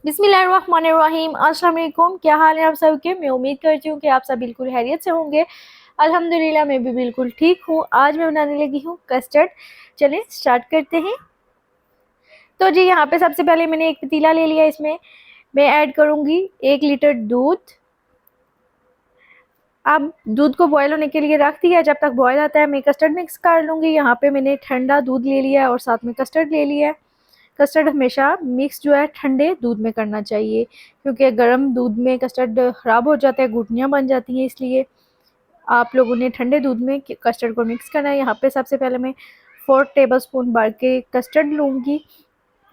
बिस्मिल्लाहिर्रहमानिर्रहीम। अस्सलाम वालेकुम। क्या हाल है आप सबके? मैं उम्मीद करती हूँ कि आप सब बिल्कुल खैरियत से होंगे। अल्हम्दुलिल्लाह मैं भी बिल्कुल ठीक हूँ। आज मैं बनाने लगी हूँ कस्टर्ड। चलें स्टार्ट करते हैं। तो जी यहाँ पे सबसे पहले मैंने एक पतीला ले लिया, इसमें मैं ऐड करूँगी 1 लीटर दूध। अब दूध को बॉयल होने के लिए रख दिया। जब तक बॉयल आता है मैं कस्टर्ड मिक्स कर लूँगी। यहाँ पे मैंने ठंडा दूध ले लिया है और साथ में कस्टर्ड ले लिया है। कस्टर्ड हमेशा मिक्स जो है ठंडे दूध में करना चाहिए, क्योंकि गर्म दूध में कस्टर्ड ख़राब हो जाता है, गुठलियाँ बन जाती हैं। इसलिए आप लोगों ने ठंडे दूध में कस्टर्ड को मिक्स करना है। यहाँ पे सबसे पहले मैं 4 टेबलस्पून भर के कस्टर्ड लूँगी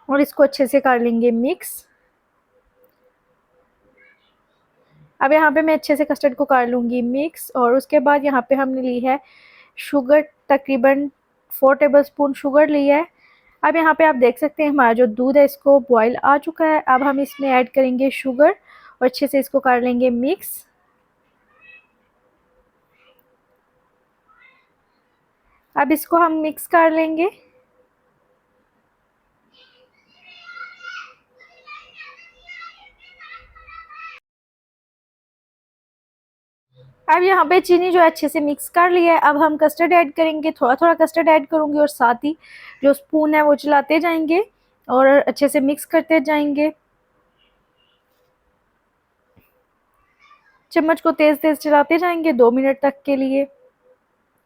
और इसको अच्छे से कर लेंगे मिक्स। अब यहाँ पे मैं अच्छे से कस्टर्ड को कर लूँगी मिक्स और उसके बाद यहाँ पे हमने ली है शुगर, तकरीबन 4 टेबलस्पून शुगर ली है। अब यहाँ पे आप देख सकते हैं हमारा जो दूध है इसको बॉयल आ चुका है। अब हम इसमें ऐड करेंगे शुगर और अच्छे से इसको कर लेंगे मिक्स। अब इसको हम मिक्स कर लेंगे। अब यहाँ पे चीनी जो है अच्छे से मिक्स कर लिया है। अब हम कस्टर्ड ऐड करेंगे, थोड़ा थोड़ा कस्टर्ड ऐड करूँगी और साथ ही जो स्पून है वो चलाते जाएंगे और अच्छे से मिक्स करते जाएंगे। चम्मच को तेज़ तेज़ चलाते जाएंगे 2 मिनट तक के लिए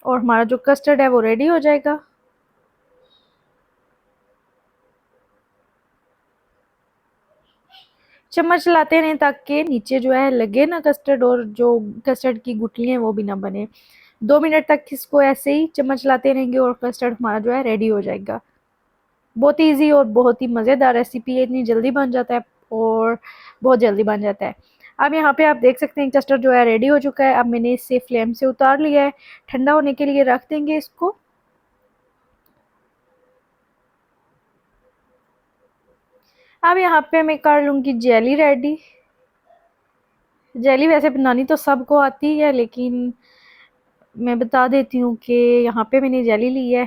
और हमारा जो कस्टर्ड है वो रेडी हो जाएगा। चम्मच चलाते रहें ताकि नीचे जो है लगे ना कस्टर्ड और जो कस्टर्ड की गुठलियाँ हैं वो भी ना बने। 2 मिनट तक इसको ऐसे ही चम्मच चलाते रहेंगे और कस्टर्ड हमारा जो है रेडी हो जाएगा। बहुत ही ईजी और बहुत ही मज़ेदार रेसिपी है, इतनी जल्दी बन जाता है और बहुत जल्दी बन जाता है। अब यहाँ पे आप देख सकते हैं कस्टर्ड जो है रेडी हो चुका है। अब मैंने इससे फ्लेम से उतार लिया है, ठंडा होने के लिए रख देंगे इसको। अब यहाँ पे मैं कर लूँगी जेली रेडी। जेली वैसे बनानी तो सबको आती है, लेकिन मैं बता देती हूँ कि यहाँ पे मैंने जेली ली है,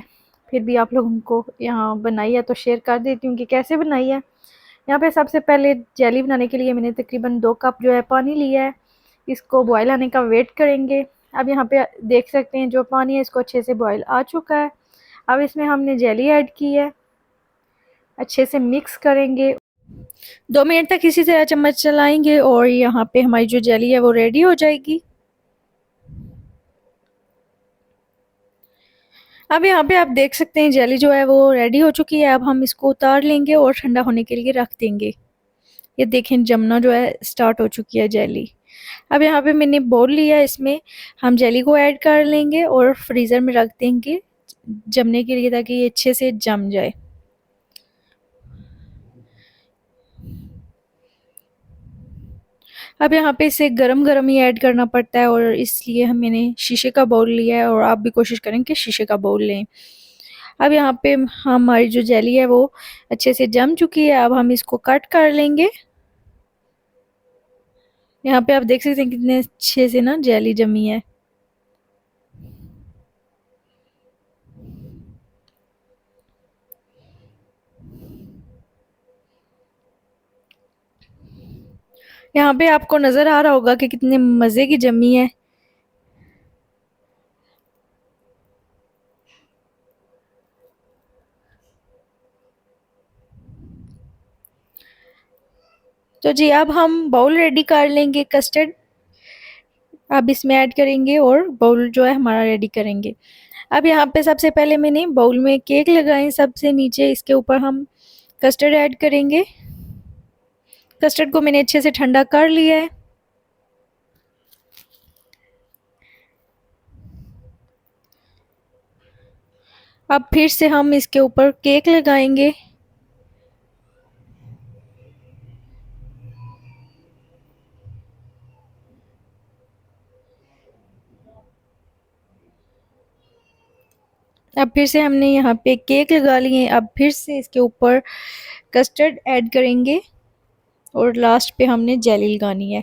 फिर भी आप लोगों को यहाँ बनाई है तो शेयर कर देती हूँ कि कैसे बनाई है। यहाँ पे सबसे पहले जेली बनाने के लिए मैंने तकरीबन 2 कप जो है पानी लिया है। इसको बॉयल आने का वेट करेंगे। अब यहाँ पे देख सकते हैं जो पानी है इसको अच्छे से बॉयल आ चुका है। अब इसमें हमने जेली ऐड की है, अच्छे से मिक्स करेंगे। 2 मिनट तक इसी तरह चम्मच चलाएंगे और यहाँ पे हमारी जो जेली है वो रेडी हो जाएगी। अब यहाँ पे आप देख सकते हैं जेली जो है वो रेडी हो चुकी है। अब हम इसको उतार लेंगे और ठंडा होने के लिए रख देंगे। ये देखें जमना जो है स्टार्ट हो चुकी है जेली। अब यहाँ पे मैंने बोल लिया है, इसमें हम जेली को ऐड कर लेंगे और फ्रीज़र में रख देंगे जमने के लिए ताकि ये अच्छे से जम जाए। अब यहाँ पे इसे गरम गरम ही ऐड करना पड़ता है और इसलिए मैंने शीशे का बाउल लिया है और आप भी कोशिश करें कि शीशे का बाउल लें। अब यहाँ पे हमारी जो जेली है वो अच्छे से जम चुकी है। अब हम इसको कट कर लेंगे। यहाँ पे आप देख सकते हैं कितने अच्छे से ना जेली जमी है। यहाँ पे आपको नज़र आ रहा होगा कि कितने मज़े की जमी है। तो जी अब हम बाउल रेडी कर लेंगे कस्टर्ड। अब इसमें ऐड करेंगे और बाउल जो है हमारा रेडी करेंगे। अब यहाँ पे सबसे पहले मैंने बाउल में केक लगाए सबसे नीचे, इसके ऊपर हम कस्टर्ड ऐड करेंगे। कस्टर्ड को मैंने अच्छे से ठंडा कर लिया है। अब फिर से हम इसके ऊपर केक लगाएंगे। अब फिर से हमने यहाँ पे केक लगा लिए। अब फिर से इसके ऊपर कस्टर्ड ऐड करेंगे और लास्ट पे हमने जेली लगानी है।